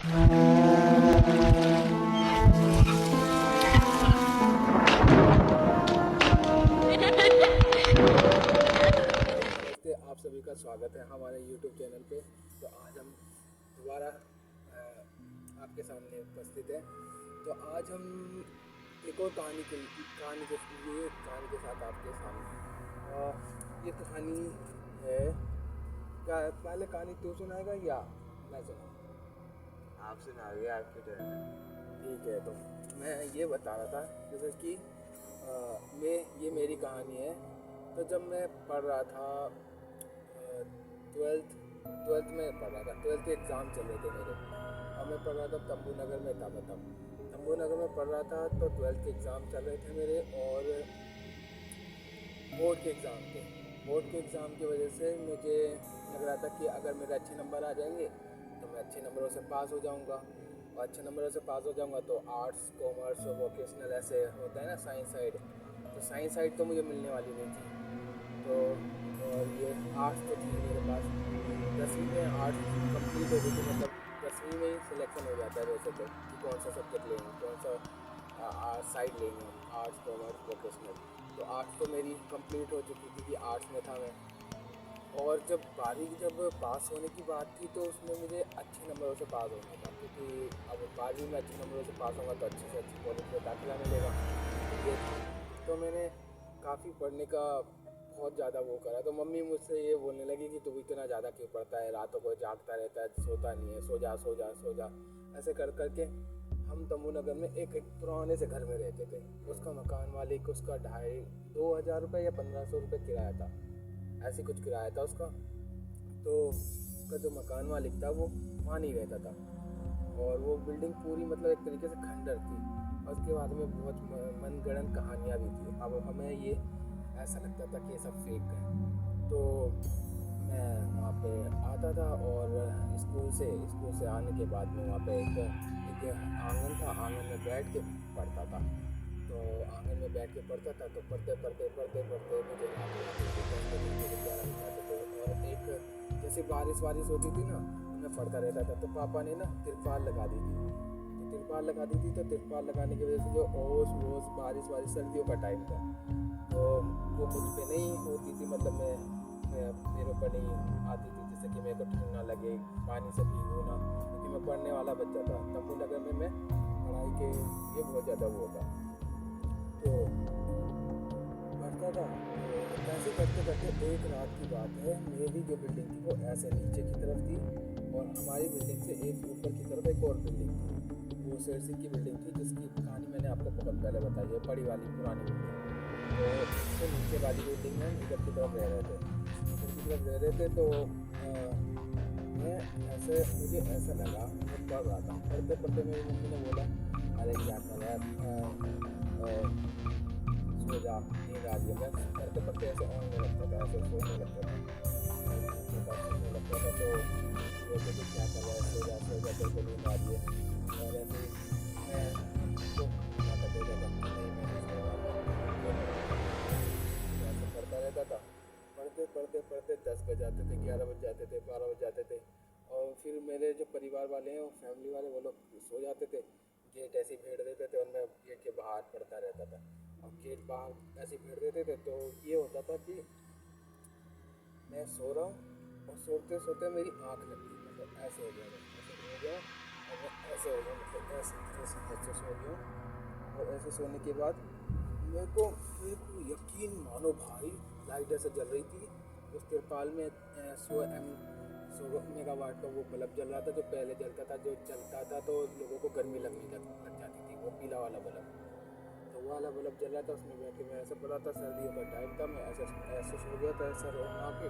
आप सभी का स्वागत है हमारे YouTube चैनल पे। तो आज हम दोबारा आपके सामने उपस्थित हैं। तो आज हम एक और कहानी के साथ आपके सामने। ये कहानी है, क्या पहले कहानी तू सुनाएगा या मैं सुनाऊँ? आप सुनाइए, आपकी टर्न है। ठीक है, तो मैं ये बता रहा था जैसे कि ये मेरी कहानी है। तो जब मैं पढ़ रहा था ट्वेल्थ में पढ़ रहा था, ट्वेल्थ के एग्ज़ाम चल रहे थे मेरे, और मैं पढ़ रहा था तंबू नगर में था। तब तंबू नगर में पढ़ रहा था, तो ट्वेल्थ के एग्ज़ाम चल रहे थे मेरे, और बोर्ड के एग्ज़ाम थे। बोर्ड के एग्ज़ाम की वजह से मुझे लग रहा था कि अगर मेरे अच्छे नंबर आ जाएंगे तो मैं अच्छे नंबरों से पास हो जाऊंगा, और अच्छे नंबरों से पास हो जाऊंगा तो आर्ट्स, कॉमर्स और वोकेशनल ऐसे होता है ना, साइंस साइड, तो साइंस साइड तो मुझे मिलने वाली नहीं थी। तो और ये आर्ट्स तो थी मेरे पास। 10वीं में आर्ट्स कंप्लीट हो गई थी, मतलब 10वीं में ही सिलेक्शन हो जाता है वैसे तो, कि कौन सा सब्जेक्ट लेंगे, कौन सा साइड लेंगे हम, आर्ट्स, कॉमर्स, वोकेशनल। तो आर्ट्स तो मेरी कंप्लीट हो चुकी थी कि आर्ट्स में था मैं। और जब पास होने की बात थी तो उसमें मुझे अच्छे नंबरों से पास होना था, क्योंकि अब 12वीं में अच्छे नंबरों से पास होगा तो अच्छे से अच्छी कॉलेज में दाखिला मिलेगा। ये था। तो मैंने काफ़ी पढ़ने का बहुत ज़्यादा वो करा, तो मम्मी मुझसे ये बोलने लगी कि तू इतना ज़्यादा क्यों पढ़ता है, रातों को जागता रहता है, सोता नहीं है, सो जा सो जा सो जा। ऐसे कर करके हम तंबू नगर में एक पुराने से घर में रहते थे। उसका मकान मालिक, उसका 2,500 रुपये या 1,500 रुपये किराया था, ऐसे कुछ किराया था उसका। तो उसका जो मकान मालिक था वो वहाँ नहीं रहता था, और वो बिल्डिंग पूरी मतलब एक तरीके से खंडर थी, और उसके बाद में बहुत मनगढ़ंत कहानियाँ भी थी। अब हमें ये ऐसा लगता था कि ये सब फेक है। तो मैं वहाँ पे आता था, और स्कूल से आने के बाद में वहाँ पे एक आंगन था, आंगन में बैठ के पढ़ता था। तो आंगन में बैठ के पढ़ता था, तो पढ़ते मुझे रात हो जाती थी, 10 बजे मुझे 11 बज जाते थे। और एक जैसे बारिश होती थी ना, मैं पढ़ता रहता था, तो पापा ने ना तिरपाल लगा दी थी। तो तिरपाल लगा दी थी, तो तिरपाल लगाने की वजह से जो ओस वोस बारिश सर्दियों का टाइम था, तो वो मुझ पे नहीं होती थी, मतलब मैं मेरे ऊपर नहीं आती थी, जिससे कि मेरे को ठंड ना लगे, पानी से भीगूँ ना, क्योंकि मैं पढ़ने वाला बच्चा था। तंबू नगर में मैं पढ़ाई के ये बहुत ज़्यादा वो था, तो पढ़ता था। तो ऐसे करते करते एक रात की बात है, मेरी जो बिल्डिंग थी वो ऐसे नीचे की तरफ थी, और हमारी बिल्डिंग से एक ऊपर की तरफ एक और बिल्डिंग थी। वो शेर सिंह की बिल्डिंग थी, जिसकी कहानी मैंने आपको बहुत पहले बताई है, बड़ी वाली पुरानी बिल्डिंग। तो उससे नीचे वाली बिल्डिंग में इधर की तरफ रह रहे थे। तो मुझे ऐसा लगा, मैं पढ़ रहा था, पढ़ते मेरी मम्मी ने बोला, अरे क्या कर रहा है, सो जा, नींद आ रही है। मैं पढ़ते ऐसे ओढ़ने लगता था, ऐसे सोने लगता था, सोने लगता था। तो बोलते थे क्या कर रहा है, सो जा तेरे को नींद आ रही है। और ऐसे मैं उनको मना कर देता था कि नहीं, मैं नहीं सो रहा, मैं ऐसे पढ़ता रहता था। पढ़ते 10 बज जाते थे, 11 बज जाते थे, 12 बज जाते थे। और फिर मेरे जो परिवार वाले हैं, वो फैमिली वाले, वो लोग सो जाते थे, गेट ऐसे ही भेड़ देते थे, और मैं गेट के बाहर पढ़ता रहता था। और गेट बाहर ऐसे भेड़ देते थे, तो ये होता था कि मैं सो रहा हूँ, और सोते सोते मेरी आँख लग गई, मतलब ऐसे हो गया, और मैं ऐसे हो गया, मतलब ऐसे सो गया। और ऐसे सोने के बाद मेरे को यकीन मानो भाई, लाइट ऐसे जल रही थी उस तिरपाल में। 100 मेगावाट का वो बल्ब जल रहा था, जो पहले जलता था, जो जलता था तो लोगों को गर्मी लग जाती थी, वो पीला वाला बल्ब। तो वो वाला बल्ब जल रहा था, उसमें बैठ के मैं ऐसे पड़ा था, सर्दियों का टाइम था, मैं ऐसे ऐसे सो गया था सर घुमा के।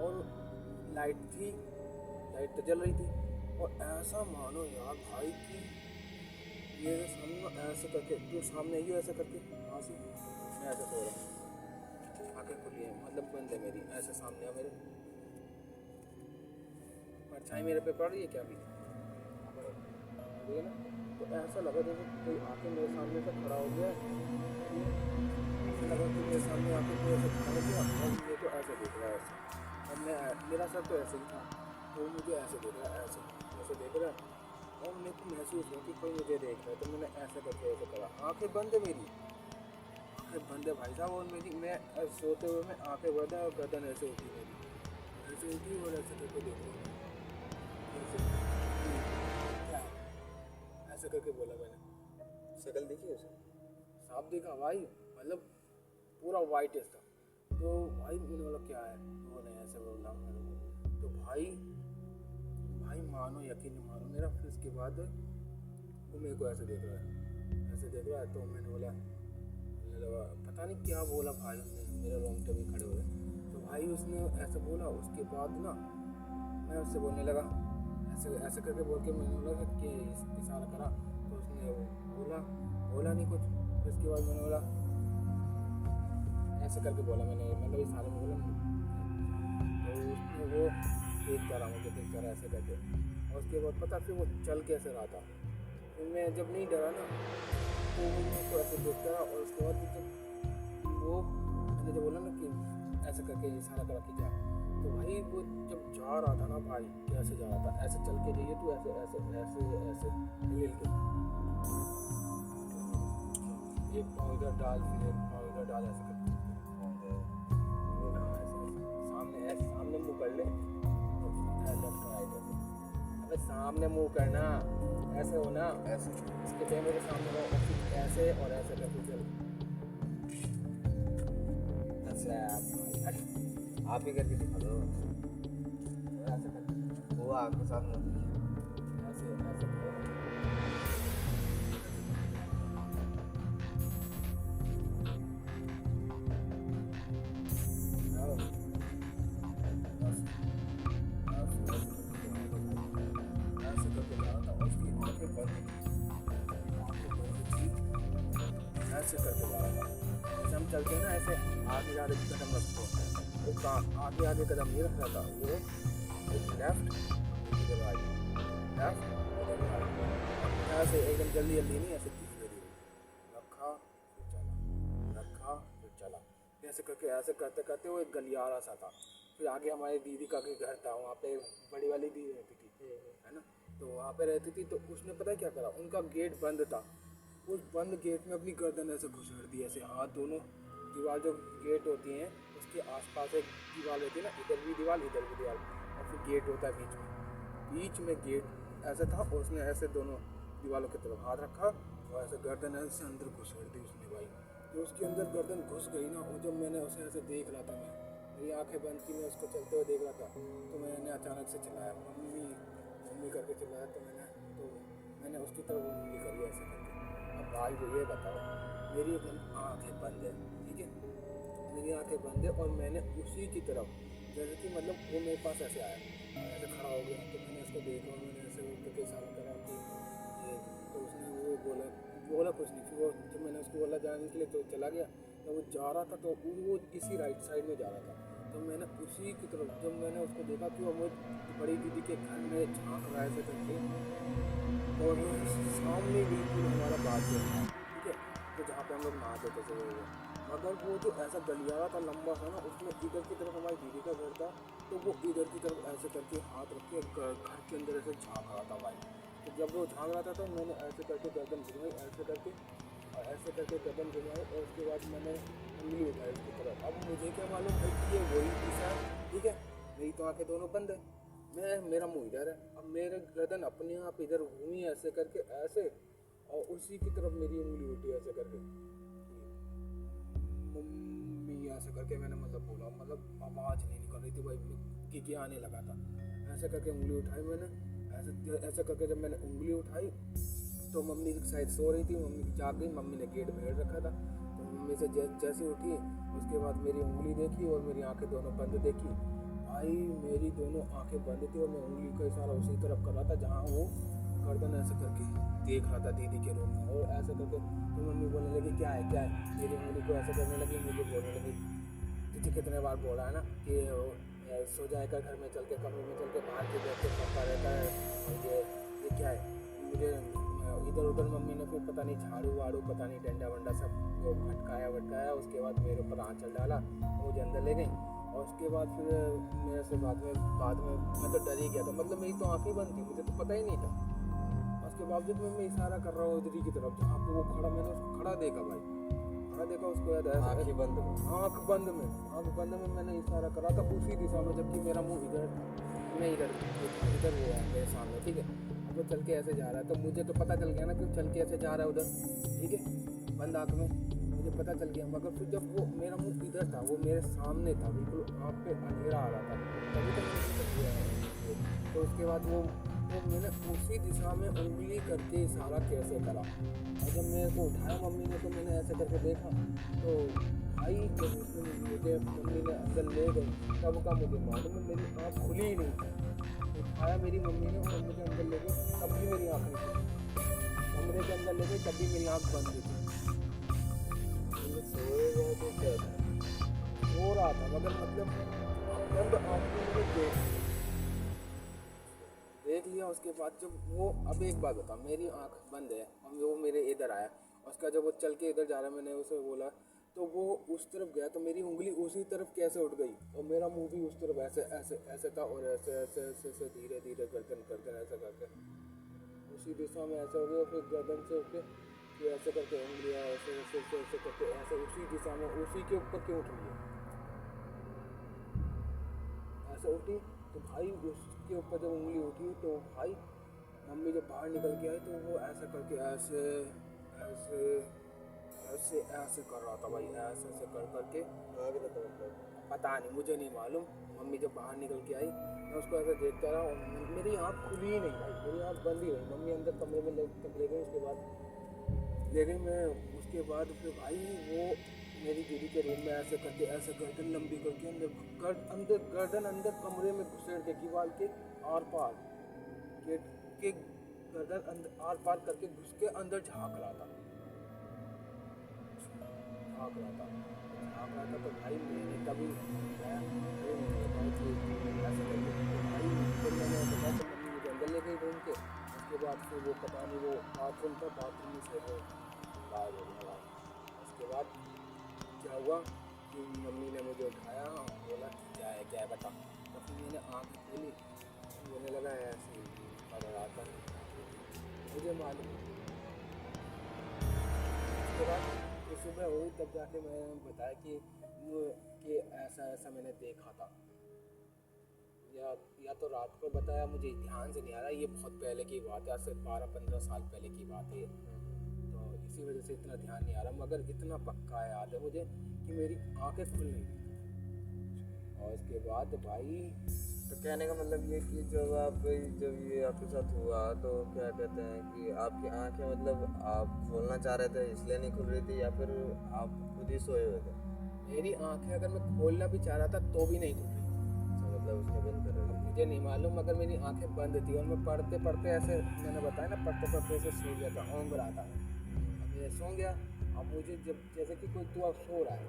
और लाइट थी, लाइट तो जल रही थी, और ऐसा मानो यार भाई कि मेरे सामने ऐसे करके, जो सामने ही ऐसे करके हाँ सी, मैं ऐसे सो रहा हूँ, आंखें खुली हैं, मतलब बंद है मेरी, ऐसे सामने है मेरे, परछाई मेरे पे पड़ रही है क्या अभी, ठीक है ना। तो ऐसा लगा जैसे कोई आके मेरे सामने से खड़ा हो गया, ऐसा लगा कि मेरे सामने आके कोई ऐसे खड़ा हो गया, और मेरे को ऐसे देख रहा है ऐसे, और मैं, मेरा सर तो ऐसे ही था, तो मुझे ऐसे देख रहा है, ऐसे ऐसे देख रहा है। मेरे को महसूस हुआ कि कोई मुझे देख रहा है, तो मैंने ऐसे करके ऐसे करा, आंखें बंद है मेरी, आंखें बंद है भाई साहब, और मेरी मैं सोते हुए मैं आंखें बंद है और गर्दन ऐसे उठी मेरी, ऐसे उठी और ऐसे करके देख रही हूँ, ऐसे क्या है? ऐसे करके बोला मैंने। शक्ल देखी उसे? साफ देखा भाई, मतलब पूरा वाइट था। तो भाई मैंने बोला क्या है, तो वो नहीं ऐसे बोला मेरे को। तो भाई भाई मानो यकीन नहीं मानो मेरा, फिर उसके बाद वो मेरे को ऐसे देख रहा है, ऐसे देख रहा है। तो मैंने बोला पता नहीं क्या बोला भाई उसने, मेरे रोंगटे भी खड़े हो गए। तो भाई उसने ऐसे बोला, उसके बाद ना मैं उससे बोलने लगा, ऐसे ऐसे करके बोल के मैंने बोला कि इशारा करा। तो उसने बोला नहीं कुछ। फिर उसके बाद मैंने बोला ऐसे करके बोला, मैंने मतलब इशारे में बोला। तो उसने वो देखता रहा मुझे, देखता रहा ऐसे करके। और उसके बाद पता फिर वो चल कैसे रहा था। फिर मैं जब नहीं डरा ना, तो वो मेरे को ऐसे देखता रहा। और उसके बाद जब वो मैंने जब बोला ना कि ऐसे करके इशारा करा कि जा, तो भाई वो जब जा रहा था ना भाई, कैसे जा रहा था, ऐसे चल के जाइए तो ऐसे ऐसे ऐसे ऐसे हिल के एक पाँव इधर डाल, फिर एक पाँव इधर डाल, ऐसे करके सामने मुंह कर ले, अबे सामने मुंह करना, ऐसे हो ना, ऐसे इसके कैमरे के सामने हो, ऐसे और ऐसे करके चल। अच्छा आप ही करके दिखा दो, ऐसे करके वो आपके साथ मत ऐसे ऐसे ऐसे करके जा रहा था। जैसे हम चलते हैं ना, ऐसे आगे आगे कदम रखते हैं, वो आगे आगे कदम नहीं रख रहा था, वो एक लेफ्ट इधर राइट, लेफ्ट इधर राइट, ऐसे एकदम जल्दी जल्दी नहीं, ऐसे धीरे धीरे रखा फिर चला, रखा फिर चला, ऐसे करके ऐसे करते करते वो एक गलियारा सा था। फिर आगे हमारी दीदी का भी घर था, वहाँ पे बड़ी वाली दीदी रहती थी, है ना। तो वहाँ पे रहती थी। तो उसने पता है क्या करा, उनका गेट बंद था, उस बंद गेट में अपनी गर्दन ऐसे घुसेड़ दी, ऐसे हाथ दोनों, दीवार जो गेट होती हैं उसके आसपास एक दीवार होती है ना, इधर भी दीवार इधर भी दीवार, और फिर गेट होता है बीच में गेट ऐसा था। और उसने ऐसे दोनों दीवारों की तरफ हाथ रखा और ऐसे गर्दन ऐसे अंदर घुसेड़ दी उसने भाई। तो उसके अंदर गर्दन घुस गई ना, और जब मैंने उसे ऐसे देख रहा था, मेरी आंखें बंद थी, मैं उसको चलते हुए देख रहा था। तो मैंने अचानक से चिल्लाया मम्मी मम्मी करके चिल्लाया। तो मैंने उसकी तरफ उंगली करी ऐसे करके। अब भाई वो ये बताओ, मेरी आंखें बंद है, ठीक है, मेरी आंखें बंद है, और मैंने उसी की तरफ, जैसे कि मतलब वो मेरे पास ऐसे आया, ऐसे खड़ा हो गया। तो मैंने उसको देखा और मैंने ऐसे करके इशारा करा कि ये, तो उसने वो बोला कुछ नहीं। फिर वो जब मैंने उसको बोला जाने के लिए, तो चला गया। जब वो जा रहा था तो वो इसी राइट साइड में जा रहा था। तो मैंने उसी की तरफ, जब मैंने उसको देखा कि वो बड़ी दीदी के घर में झाँक रहा है ऐसे करके, और सामने बिल्कुल हमारा बाथरूम था, ठीक है, तो जहाँ पे हम लोग नहाते थे सुबह वो, मगर वो जो ऐसा गलियारा था लंबा सा ना, उसमें इधर की तरफ हमारी दीदी का घर था। तो वो इधर की तरफ ऐसे करके हाथ रख के घर के अंदर ऐसे झाँक रहा था भाई। तो जब वो झाँक रहा था तो मैंने ऐसे करके गर्दन घुमाई, ऐसे करके और ऐसे करके गर्दन घुमाई, और उसके बाद मैंने उंगली उठाई उसकी तरफ। अब मुझे क्या मालूम भाई कि ये वही दिशा है, ठीक है, मेरी तो आंखें दोनों बंद है, मेरा मुंह इधर है। अब मेरे गर्दन अपने आप इधर घूमी ऐसे करके ऐसे, और उसी की तरफ मेरी उंगली उठी ऐसे करके, मम्मी ऐसे करके मैंने मतलब बोला, मतलब आवाज़ नहीं निकल रही थी भाई, कि आने लगा था। ऐसे करके उंगली उठाई मैंने, ऐसे करके जब मैंने उंगली उठाई तो मम्मी शायद सो रही थी, मम्मी जाग गई, मम्मी ने गेट भेड़ रखा था। तो मम्मी से जैसे उठी, उसके बाद मेरी उंगली देखी और मेरी आंखें दोनों बंद देखी। भाई मेरी दोनों आंखें बंद थी और मैं उंगली का इशारा उसी तरफ कर रहा था जहाँ वो गर्दन ऐसे करके देख रहा था दीदी के रूम में, और ऐसे करके। तो मम्मी बोलने लगी क्या है, मेरी उंगली को ऐसे करने लगी, मुझे बोलने लगी तुझे कितने बार बोला है ना कि सो जाएगा घर में चल के, कमरे में चल के, बाहर के बैठ के पड़ता रहता है, और ये क्या है। मुझे इधर उधर मम्मी ने फिर पता नहीं झाड़ू वाड़ू, पता नहीं डंडा वंडा सब को भटकाया। उसके बाद मेरे ऊपर आँचल डाला, मुझे अंदर ले गई। और उसके बाद फिर मेरे से बाद में मैं तो डर ही गया था, मतलब मेरी तो आँखें बंद थी, मुझे तो पता ही नहीं था। उसके बावजूद में मैं इशारा कर रहा हूँ उधरी की तरफ जहाँ पे वो खड़ा, मैंने उसको खड़ा देखा भाई, खड़ा देखा उसको, याद है आँखें बंद हो गई। आँख बंद में मैंने इशारा करा था उसी दिशा में, जबकि मेरा मुंह इधर था, मैं इधर इधर वो है मेरे सामने, ठीक है। अब वो चल के ऐसे जा रहा है तो मुझे तो पता चल गया ना कि वो चल के ऐसे जा रहा है उधर, ठीक है, बंद आँख में मुझे पता चल गया। मगर फिर जब वो मेरा मुंह इधर था, वो मेरे सामने था, बिल्कुल आँख पे अंधेरा आ रहा था, तभी तो मैंने उसे किया है। तो उसके बाद वो मैंने उसी दिशा में उंगली करके इशारा कैसे करा, और जब मेरे को उठाया मम्मी ने तो मैंने ऐसे करके देखा तो भाई जब उसने मुझे मम्मी ने अंदर ले गई तब का मुझे मालूम है मेरी आँख खुली ही नहीं थी। उठाया मेरी मम्मी ने और मुझे अंदर ले गई, तब भी मेरी आँख नहीं खुली, कमरे के अंदर ले गई तब भी मेरी आँख बंद थी। सोएगा तो क्या था? सो रहा था मगर मतलब बंद आँख में मुझे देख लिया। उसके बाद जब वो, अब एक बात बता, मेरी आंख बंद है और वो मेरे इधर आया, उसका जब वो चल के इधर जा रहा है, मैंने उसे बोला तो वो उस तरफ गया तो मेरी उंगली उसी तरफ कैसे उठ गई, और मेरा मुंह भी उस तरफ ऐसे ऐसे ऐसे था, और ऐसे ऐसे ऐसे ऐसे धीरे धीरे गर्दन गर्दन ऐसे करके उसी दिशा में ऐसे हो गया, फिर गर्दन से उठ के फिर ऐसे करके उंगलियाँ ऐसे ऐसे ऐसे ऐसे करके ऐसे उसी दिशा में, उसी के ऊपर क्यों उठ रही है, ऐसे उठी तो भाई उसके ऊपर जब उंगली उठी तो भाई मम्मी जब बाहर निकल के आई तो वो ऐसे करके ऐसे ऐसे ऐसे ऐसे कर रहा था भाई, ऐसे ऐसे कर करके, आगे तो मतलब पता नहीं, मुझे नहीं मालूम। मम्मी जब बाहर निकल के आई मैं उसको ऐसे देखता रहा और मेरी आँख खुली ही नहीं भाई, मेरी आँख बंद ही रही। मम्मी अंदर कमरे में ले गई, उसके बाद ले गई मैं, उसके बाद फिर भाई वो मेरी दीदी के रूम में ऐसे करके ऐसे गर्दन लंबी करके अंदर गर्दन अंदर कमरे में घुसेड़ के दीवार के आर पार गेट के गर्दन अंदर आर पार करके घुस के अंदर झाँक रहा था तो भाई मैंने तभी बताया, अरे मैंने बताया कि ऐसे करके तो भाई जब मैंने बताया तो मम्मी मुझे अंदर ले गई रूम के। उसके बाद फिर वो पता नहीं वो बाथरूम था, बाथरूम से वो गायब हो गया। उसके बाद क्या हुआ कि मम्मी ने मुझे उठाया और बोला क्या है बता, तो फिर मैंने आँख खोली, मुझे लगा ऐसे ही पड़ रहा था, मुझे मालूम। उसके बाद फिर सुबह हुई तब जाके मैंने बताया कि ऐसा ऐसा मैंने देखा था, या तो रात को बताया, मुझे ध्यान से नहीं आ रहा, ये बहुत पहले की बात है, आज से 12-15 साल पहले की बात है, तो इसी वजह से इतना ध्यान नहीं आ रहा, मगर इतना पक्का याद है मुझे कि मेरी आंखें खुल नहीं थी। और उसके बाद भाई तो कहने का मतलब ये कि जब ये आपके साथ हुआ तो क्या कहते हैं कि आपकी आंखें मतलब आप खोलना चाह रहे थे इसलिए नहीं खुल रही थी, या फिर आप खुद ही सोए हुए थे? मेरी आंखें अगर मैं खोलना भी चाह रहा था तो भी नहीं खुल रही थी। अच्छा, मतलब उसने बंद कर रही मुझे नहीं मालूम, मगर मेरी आंखें बंद थी और मैं पढ़ते पढ़ते ऐसे, मैंने बताया ना, पढ़ते पढ़ते ऐसे सो गया था, ऊँग रहा था। अब मैं सो गया, अब मुझे जब जैसे कि कोई तू अब सो रहा है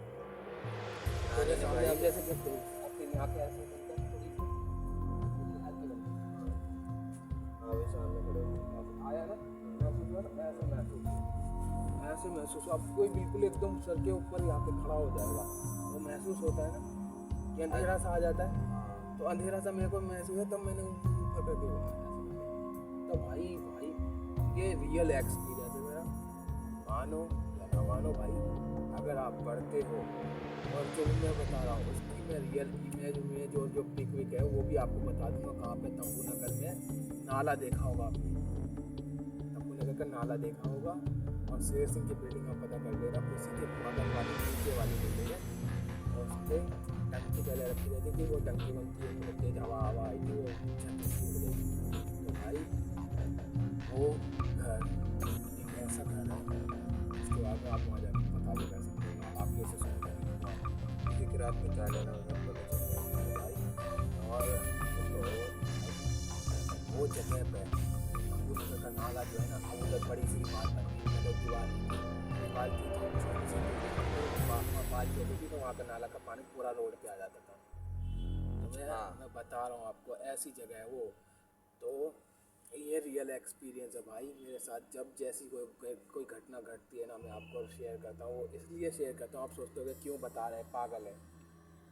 तेरे सामने, अब जैसे कि तू अपनी आंखें ऐसे बंद कर थोड़ी सी हल्के बंद कर, हाँ भी सामने खड़े हो। आया ना महसूस हुआ ना, ऐसे महसूस हुआ। अब कोई बिल्कुल एकदम सर के ऊपर ही आके खड़ा हो जाएगा, वो महसूस होता है ना कि अंधेरा सा आ जाता है, तो अंधेरा सा मेरे को महसूस है, तब मैंने ऊपर करके बोला तो भाई ये रियल एक्सपीरियंस है मेरा, मानो या ना मानो भाई, अगर आप पढ़ते हो, और जो मैं बता रहा हूँ उसकी मैं रियल इमेज और जो पिक विक है वो भी आपको बता दूंगा। कहाँ पे तंबू नगर में नाला देखा होगा आपने, तंबू नगर का नाला देखा होगा, और शेर सिंह की बिल्डिंग आप पता कर लेना, उसी के बगल वाली नीचे वाली बिल्डिंग है, और उस पर टंकी पहले रखी रहती थी, वो टंकी बनती तेज हवा आई थी, वो छत टूट गई। तो भाई वो घर एक ऐसा घर है, उसके बाद में आप वहाँ जाकर पता भी कर सकते हो, आप कैसे सोचते ठीक है, रात में क्या लेना उधर पता चल जाएगा भाई। और वो जगह पे तंबू नगर का नाला जो है ना, अब उधर बड़ी सी इमारत बन गई, मतलब दीवार की थी, छोटी सी बात होती थी, तो वहाँ का नाला का पानी पूरा रोड पे आ जाता था। तो मैं बता रहा हूँ आपको, ऐसी जगह है वो। तो ये रियल एक्सपीरियंस है भाई मेरे साथ, जब जैसी कोई घटना घटती है ना, मैं आपको शेयर करता हूँ। वो इसलिए शेयर करता हूँ, आप सोचते हो क्यों बता रहे हैं, पागल है,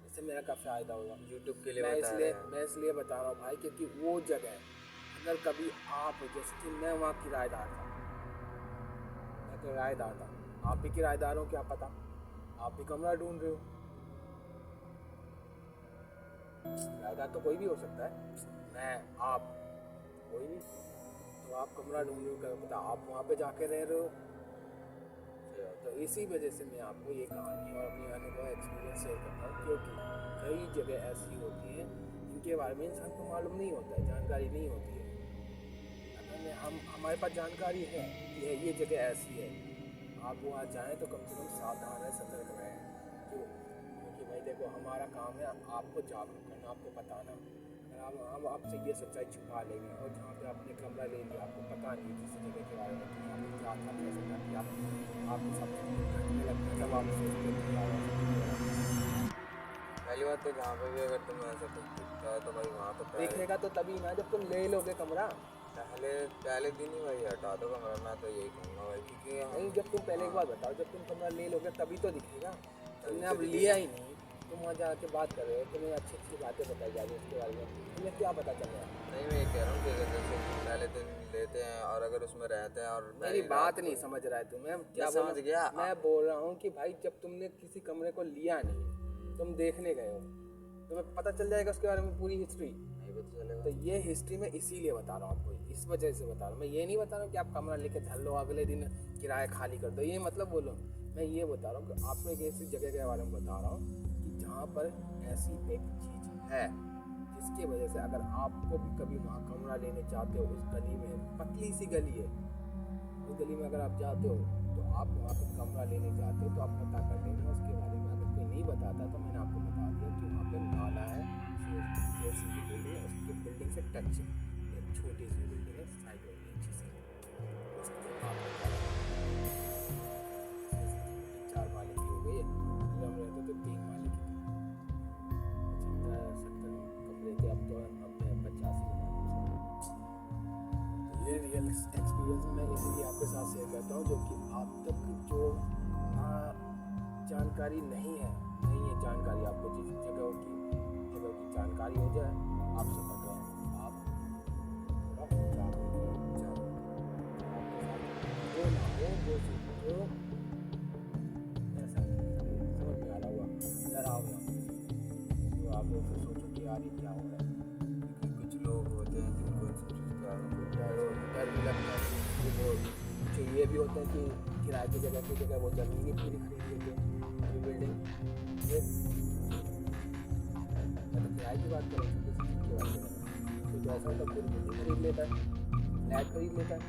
इससे मेरा क्या फ़ायदा होगा, यूट्यूब के लिए मैं बता रहे हैं। इसलिए बता रहा हूँ भाई, क्योंकि वो जगह अगर कभी आप, जैसे कि मैं वहाँ किराएदार था, मैं किराएदार था, आप भी किराएदार हो, क्या पता आप भी कमरा ढूंढ रहे हो। किराएदार तो कोई भी हो सकता है, मैं, आप, कोई भी। तो आप कमरा ढूंढ रहे हो, क्या पता आप वहाँ पे जाके रह रहे हो। तो इसी वजह से मैं आपको ये कहानी और अपनी अनुभव एक्सपीरियंस शेयर करता हूँ, क्योंकि कई जगह ऐसी होती हैं जिनके बारे में इंसान को मालूम नहीं होता है, जानकारी नहीं होती है। अगर हम हमारे पास जानकारी है कि ये जगह ऐसी है, आप वहाँ जाएँ तो कम से कम सावधान रहें, सतर्क रहें। क्यों? क्योंकि भाई देखो, हमारा काम है आपको जागरूक करना, आपको बताना। अगर हम आपसे ये सच्चाई छुपा लेंगे और जहाँ पे आपने कमरा ले लिया, आपको पता नहीं किसी जगह के बारे में कि यहाँ पे क्या था, कैसा था, कि आपके साथ सब कुछ घटने लगता है, तब आप सोचते हो कि यार ऐसा कुछ हो रहा है। पहली बात तो जहाँ पे भी अगर तुम्हें ऐसा कुछ दिखता है तो भाई वहाँ तो दिखेगा तो तभी ना जब तुम ले लोगे कमरा। पहले पहले दिन ही भाई हटा दो कमरा, मैं तो यही कहूँगा भाई, क्योंकि नहीं, जब तुम पहले एक बात बताओ, जब तुम कमरा ले लोगे तभी तो दिखेगा। तुमने तो अब लिया ही नहीं, तुम वहाँ जाके बात कर रहे हो, तुम्हें अच्छी अच्छी बातें बताई जा रही है उसके बारे में, तुम्हें क्या पता चल रहा है? नहीं, मैं ये कह रहा हूँ कि अगर जैसे पहले दिन लेते हैं और अगर उसमें रहते हैं और मेरी पहली बात रात नहीं को- समझ रहा है तुम्हें, क्या मैं बोल समझ गया। मैं बोल रहा हूँ कि भाई जब तुमने किसी कमरे को लिया नहीं, तुम देखने गए हो, तुम्हें पता चल जाएगा उसके बारे में पूरी हिस्ट्री। नहीं पता चलेगा। तो ये हिस्ट्री मैं इसीलिए बता रहा हूँ आपको, इस वजह से बता रहा हूँ। मैं ये नहीं बता रहा हूँ कि आप कमरा लेके धर लो, अगले दिन किराया खाली कर दो, ये मतलब बोलो। मैं ये बता रहा हूँ कि आपको एक ऐसी जगह के बारे में बता रहा हूँ कि जहाँ पर ऐसी एक चीज़ है जिसकी वजह से अगर आपको भी कभी वहाँ कमरा लेने जाते हो, उस गली में, पतली सी गली है, उस गली में अगर आप जाते हो तो आप वहाँ पर कमरा लेने जाते हो तो आप पता कर लेना उसके बारे में। अगर कोई नहीं बताता तो मैंने आपको बता दिया कि वहाँ पे नाला है, जैसी की बिल्डिंग है, उसकी बिल्डिंग से टच है, एक छोटी सी बिल्डिंग है साइड में नीचे से, उसके वहाँ पे 4 माले की हो गई है, पहले हम रहते तो 3 माले की थी, 70 कमरे थे, अब तो हम 85 बना। ये रियल एक्सपीरियंस मैं इसीलिए आपके साथ शेयर करता हूँ, जो कि आप तक जो जानकारी नहीं है जानकारी, आपको जिस जगह की जानकारी हो जाए, आप सतर्क रहें, आप थोड़ा जागरूक रहें, आपके साथ वो ना हो वो चीज़ जो ऐसा समझ में आ रहा हुआ डरावना, तो आप फिर सोचो कि यार ये क्या हो रहा है। क्योंकि कुछ लोग होते हैं जिनको इन सब चीज़ का डर भी लगता है कि वो कुछ ये भी होते हैं कि किराए की जगह वो ज़मीन ही पूरी खरीद लेते हैं, पूरी बिल्डिंग। ये मैं तो किराए की बात कर रहा हूँ, किसी चीज़ की बात कर रहा हूँ। तो ऐसा होता है पूरी बिल्डिंग खरीद लेता है, फ्लैट खरीद लेता है।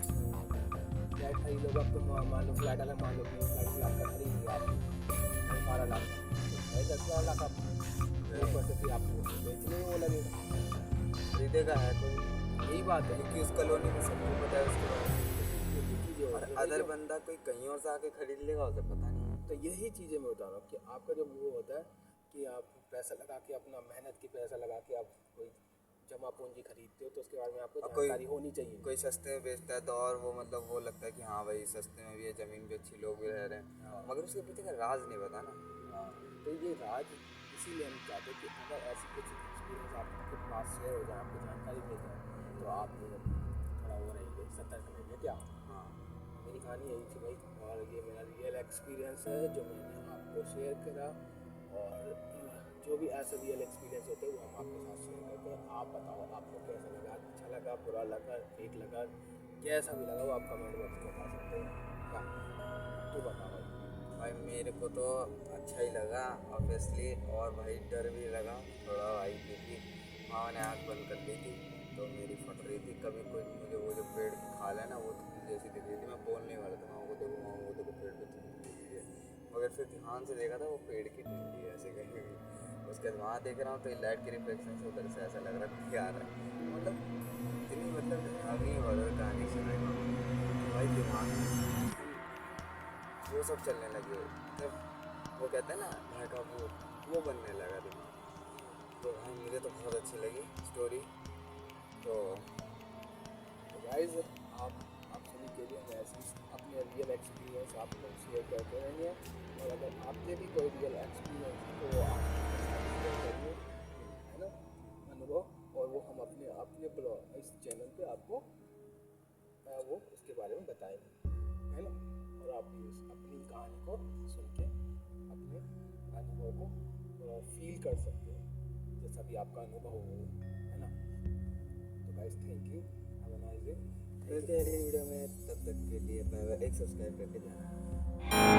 फ्लैट खरीद लोगे, अब तुम मान लो फ्लैट, अगर मान लो 20 लाख का खरीद लिया आपने, 12 लाख का, तो है 10-12 लाख आप ऊपर से फिर आपको बेचने में वो लगेगा। खरीदेगा है कोई, यही बात है, क्योंकि उस कॉलोनी में सबको पता है उसके बारे में। यही चीज़ें और होती हैं अदर भाई। बंदा कोई कहीं और से आके खरीद लेगा, उसे पता नहीं है। तो यही चीज़ें मैं बता रहा हूँ कि आपका जब वो होता है कि आप पैसा लगा के, अपना मेहनत की पैसा लगा के आप कोई जमा पूंजी खरीदते हो, तो उसके बारे में आपको और कोई जानकारी होनी चाहिए। कोई सस्ते में बेचता है तो और वो मतलब वो लगता है कि हाँ भाई सस्ते में भी है, ज़मीन भी अच्छी, लोग भी रह रहे हैं, हाँ। मगर उसके पीछे का राज नहीं पता ना। हाँ, तो ये राज इसीलिए हम चाहते हैं कि अगर ऐसी कुछ एक्सपीरियंस आपके पास शेयर हो जाए, आपको जानकारी मिल जाए, तो आप थोड़ा वो रहेंगे, सतर्क रहेंगे। क्या हाँ, मेरी कहानी यही थी भाई, और ये मेरा रियल एक्सपीरियंस है जो मैंने आपको शेयर करा। और जो भी ऐसा रियल एक्सपीरियंस होते हैं वो हम आपके साथ शेयर करते हैं। आप बताओ आपको कैसा लगा, अच्छा लगा, बुरा लगा, ठीक लगा, कैसा भी लगा वो आप कमेंट बॉक्स में बता सकते हैं। क्या तू बता भाई। भाई मेरे को तो अच्छा ही लगा ऑब्वियसली, और भाई डर भी लगा थोड़ा भाई, क्योंकि माँ ने आँख बंद कर ली थी तो मेरी फट रही थी। कभी कोई मुझे वो जो पेड़ की खाल है ना वो जैसी दिख रही थी, मैं बोलने वाला था माँ को, देखो माँ वो देखो पेड़ पे दिख रही है, मगर फिर ध्यान से देखा था वो पेड़ की डंडी है ऐसे कहीं भी। उसके बाद वहाँ देख रहा हूँ तो लाइट के रिफ्लेक्शन से उधर से ऐसा लग रहा है कोई आ रहा है। मतलब इतनी मतलब डरावनी हॉरर कहानी सुनाई मामा ने, भाई दिमाग में वो सब चलने लगे, मतलब वो कहते हैं ना भय का भूत, वो बनने लगा दिमाग। तो भाई मुझे तो बहुत अच्छी लगी स्टोरी। तो गाइस, आप सभी के लिए हम ऐसे अपने रियल एक्सपीरियंस आपको शेयर करते रहेंगे, और अगर आपके भी कोई रियल एक्सपीरियंस है तो वो आप शेयर करिए, है ना, अनुभव, और वो हम अपने अपने ब्लॉग इस चैनल पे आपको वो उसके बारे में बताएंगे, है ना। और आप भी अपनी कहानी को सुन के अपने अनुभव को फील कर सकते हो, जैसा भी आपका अनुभव हो, है ना। तो guys thank you, have a nice day. मिलते हैं अगली वीडियो में, तब तक के लिए बाय बाय। एक सब्सक्राइब करके जाना।